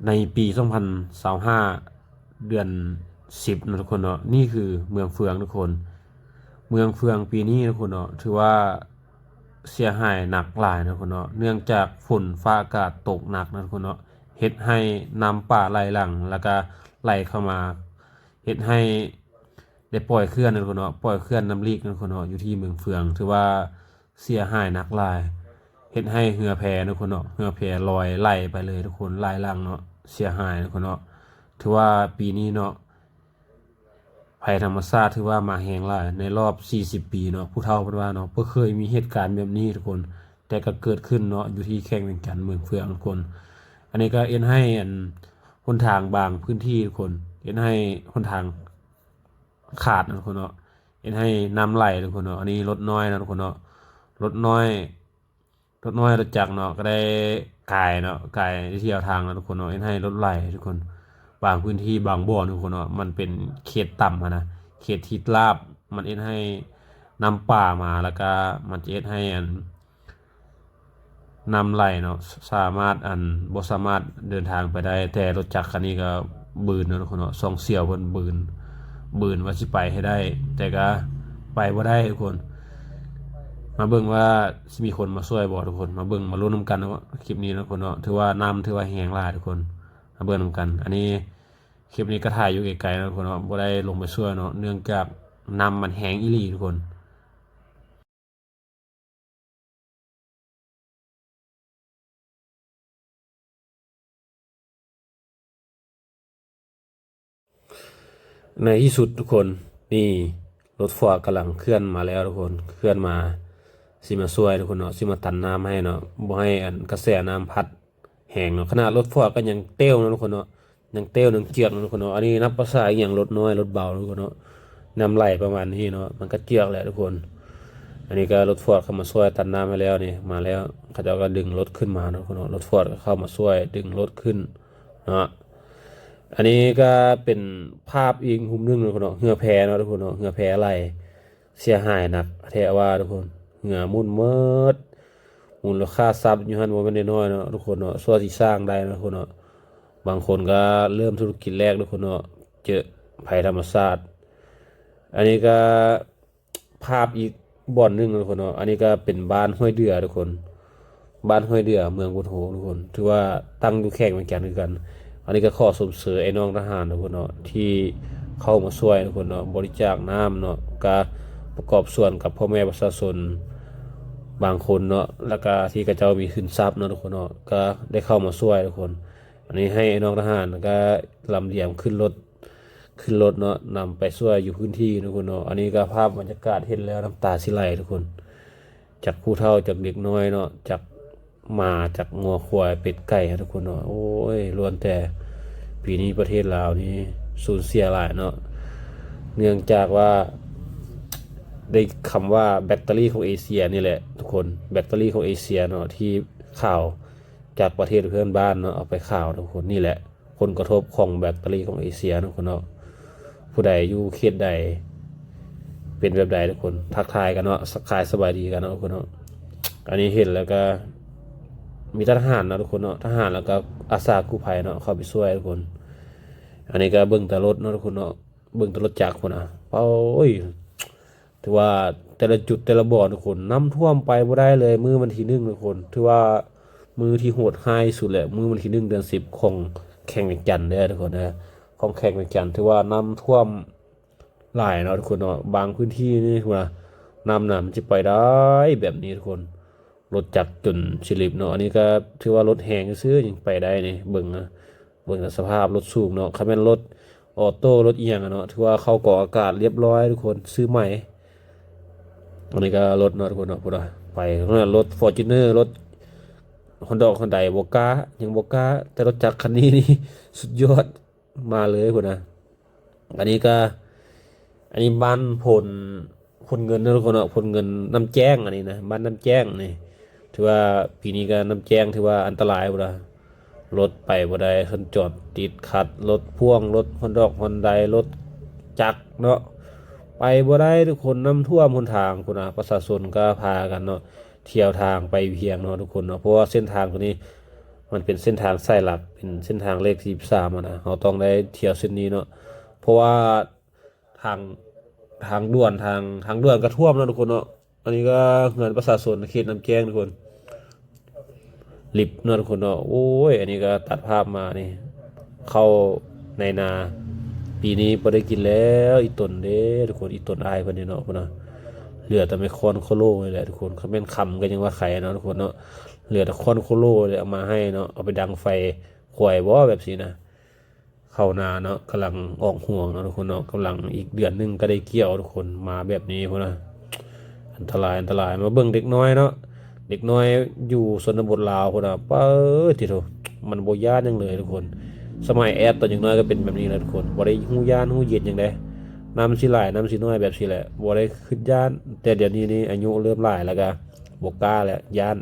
ในปี2025เดือน10นะทุกคนเนาะนี่คือเมืองเฟืองทุกคนเมืองเฟืองปีนี้นะทุกคนเนาะถือว่าเสียหายหนักหลายนะทุกคนเนาะเนื่องจากฝนฟ้าอากาศตกหนักนะทุกคนเนาะเฮ็ดให้น้ำป่าไหลหลังแล้วก็ไหลเข้ามาเฮ็ดให้ได้ปล่อยเคลื่อนนะทุกคนเนาะปล่อยเคลื่อนน้ำลีกนะทุกคนเนาะอยู่ที่เมืองเฟืองถือว่าเสียหายหนักหลายเฮ็ดให้เรือแพนะทุกคนเนาะเรือแพลอยไหลไปเลยทุกคนไหลหลังเนาะเสียหายนะทุกคนเนาะถือว่าปีนี้เนาะภัยธรรมชาติถือว่ามาแรงหลายในรอบ40ปีเนาะผู้เฒ่าเพิ่นว่าเนาะบ่เคยมีเหตุการณ์แบบนี้ทุกคนแต่ก็เกิดขึ้นเนาะอยู่ที่แข้งเวียงจันทน์เมืองเฟืองทุกคนอันนี้ก็เอ็นให้หนทางบางพื้นที่ทุกคนเอ็นให้หนทางขาดนะทุกคนเนาะเอ็นให้น้ำไหลทุกคนเนาะอันนี้รถน้อยนะทุกคนเนาะรถน้อยรถจักรเนาะก็ได้กายเนาะกายเที่ยวทางนะทุกคนเนาะเอ็นให้รถไหลทุกคนบางพื้นที่บางบ่อทุกคนเนาะมันเป็นเขตต่ำนะเขตที่ราบมันเอ็นให้น้ำป่ามาแล้วก็มันจะเอ็นให้นำไหลเนาะสามารถบ่สามารถเดินทางไปได้แต่รถจักรคันนี้ก็บืนเนาะทุกคนเนาะสองเสี่ยวเพิ่นบืนว่าสิไปให้ได้แต่ก็ไปบ่ได้ทุกคนมาเบิ่งว่าสิมีคนมาช่วยบ่ทุกคนมาเบิ่งมาลุ้นนำกันว่าคลิปนี้นะทุกคนเนาะถือว่าน้ำถือว่าแห้งหลายทุกคนมาเบิ่งนำกันอันนี้คลิปนี้ก็ถ่ายอยู่ไกลๆนะทุกคนเนาะบ่ได้ลงไปช่วยเนาะเนื่องจากน้ำมันแห้งอีหลีทุกคนในที่สุดทุกคนนี่รถฟอร์ดกำลังเคลื่อนมาแล้วทุกคนเคลื่อนมาสิมาช่วยทุกคนเนาะสิมาตันน้ำให้เนาะบ่ให้กระแสน้ำพัดแห้งเนาะขนาดรถฟอร์ดก็ยังเต้วนะทุกคนเนาะยังเต้วยังเจือกนะทุกคนเนาะอันนี้นับภาษาอหย่างรถน้อยรถเบาทุกคนเนาะน้ำไหลประมาณนี้เนาะมันก็เจือกแหละทุกคนอันนี้ก็รถฟอร์ดเข้ามาช่วยตันน้ำให้แล้วนี่มาแล้วเขาเจ้าก็ดึงรถขึ้นมาเนาะทุกคนเนาะรถฟอร์ดก็เข้ามาช่วยดึงรถขึ้นเนาะ อันนี้ก็เป็นภาพอีกมุมหนึงนะทุกคนเนาะเหือแพเนาะทุกคนเนาะเหือแพไหลเสียหายหนักแท้ว่าทุกคนเหงื่อมุ่นเมิดมูลค่าทรัพย์อยู่หั่นบ่แม่นน้อยๆเนาะทุกคนเนาะสัวสิสร้างได้นะทุกคนเนาะบางคนก็เริ่มธุรกิจแรกทุกคนเนาะเจอภัยธรรมชาติอันนี้ก็ภาพอีกบ่อนหนึงนะทุกคนเนาะอันนี้ก็เป็นบ้านห้วยเดือทุกคนบ้านห้วยเดือเมืองพุทโธทุกคนถือว่าตั้งอยู่แข่งเหมือนกันคือกัน อันนี้ก็ข้อสมเสริไอ้น้องทหารทุกคนเนาะที่เข้ามาช่วยทุกคนเนาะบริจาคน้ำเนาะก็ประกอบส่วนกับพ่อแม่ประชาชนบางคนเนาะแล้วก็ที่กระเจ้ามีขึ้นทรัพย์เนาะทุกคนเนาะก็ได้เข้ามาช่วยทุกคนอันนี้ให้ไอ้น้องทหารก็ลำเลียงขึ้นรถเนาะนำไปช่วยอยู่พื้นที่ทุกคนเนาะอันนี้ก็ภาพบรรยากาศเห็นแล้วน้ำตาสิไหลทุกคนจากผู้เฒ่าจากเด็กน้อยเนาะจากหมาจากงัวควายเป็ดไก่ทุกคนเนาะโอ้ยล้วนแต่ปีนี้ประเทศลาวนี่สูญเสียหลายเนาะเนื่องจากว่าได้คำว่าแบตเตอรี่ของเอเชียนี่แหละทุกคนแบตเตอรี่ของเอเชียเนาะที่ข่าวจากประเทศเพื่อนบ้านเนาะเอาไปข่าวทุกคนนี่แหละผลกระทบของแบตเตอรี่ของเอเชียทุกคนเนาะผู้ใดอยู่เขตใดเป็นแบบใดทุกคนทักทายกันเนาะสักทายสบายดีกันเนาะทุกคนเนาะอันนี้เห็นแล้วก็ มีทหารนะทุกคนเนาะทหารแล้วก็อาสากู้ภัยเนาะเข้าไปช่วยทุกคนอันนี้ก็เบิ่งแต่รถเนาะทุกคนเนาะเบิ่งแต่รถจักรคนโอ้ยถือว่าแต่ละจุดแต่ละบ่อทุกคนน้ำท่วมไปบ่ได้เลยมื้อวันที่1ทุกคนถือว่ามือที่โหดร้ายสุดแหละมื้อวันที่1 เดือน 10ของแข่งแข่งจันทน์เด้อทุกคนนะของแข่งแข่งจันทน์ถือว่าน้ำท่วมหลายเนาะทุกคนเนาะบางพื้นที่นี่คือว่าน้ำน่ะมันจะไปได้แบบนี้ทุกคน รถจักรจนชิลิปเนาะอันนี้ก็ถือว่ารถแหงซื้อยังไปได้นี่เบิ่งนะเบิ่งสภาพรถสูบเนาะคันแม่นรถออโต้รถเอียงอะเนาะถือว่าเข้าเกาะอากาศเรียบร้อยทุกคนซื้อใหม่อันนี้ก็รถเนาะทุกคนเนาะพุ่นน่ะไปรถ Fortuner รถ Honda คันใดบ่กล้ายังบ่กล้าแต่รถจักรคันนี้นี่สุดยอดมาเลยพุ่นน่ะอันนี้ก็อันนี้บ้านพลเงินนะทุกคนเนาะพลเงินน้ำแจ้งอันนี้นะบ้านน้ำแจ้งนี่ ถือว่าปีนี้ก็น้ำแจ้งถือว่าอันตรายบ่ล่ะรถไปบ่ได้คนจอดติดขัดรถพ่วงรถฮอนดอกฮอนไดรถจักรเนาะไปบ่ได้ทุกคนน้ำท่วมหนทางพุ่นน่ะประชาชนก็พากันเนาะเที่ยวทางไปเพียงเนาะทุกคนเนาะเพราะว่าเส้นทางตัวนี้ มันเป็นเส้นทางสายหลักเป็นเส้นทางเลขที่13อะนะเราต้องได้เที่ยวเส้นนี้เนาะเพราะว่าทางทางด่วนก็ท่วมแล้วทุกคนเนาะอันนี้ก็เงินประชาชนเขตน้ำแกงทุกคนลิบเนาะทุกคนเนาะโอ้ยอันนี้ก็ตัดภาพมานี่เข้าในนาปีนี้บ่ได้กินแล้วอีตนเด้ทุกคนอีตนอายเพิ่นนี่เนาะพุ่นน่ะเหลือแต่ไมคอนโคโลนี่แหละทุกคนเขาแม่นคำก็ยังว่าไข่เนาะทุกคนเนาะเหลือแต่คอนโคโลเลยเอามาให้เนาะเอาไปดังไฟขวยบ่แบบนี้นะ เข้านาเนาะกำลังออกห่วงเนาะทุกคนเนาะกำลังอีกเดือนหนึงก็ได้เกี่ยวทุกคนมาแบบนี้พุ่นนะอันตรายมาเบิ่งเด็กน้อยเนาะเด็กน้อยอยู่ชนบทลาวพุ่นน่ะเป้อติโตมันบ่ย้านหยังเลยทุกคนสมัยแอดตอนอย่างน้อยก็เป็นแบบนี้แหละทุกคนบ่ได้ฮู้ย้านฮู้เย็นหยังไดน้ำสิหลายน้ำสิน้อยแบบสิแหละบ่ได้คิดย้านแต่เดี๋ยวนี้นี่อายุเริ่มหลายแล้วก็บ่กล้าแล้วย้าน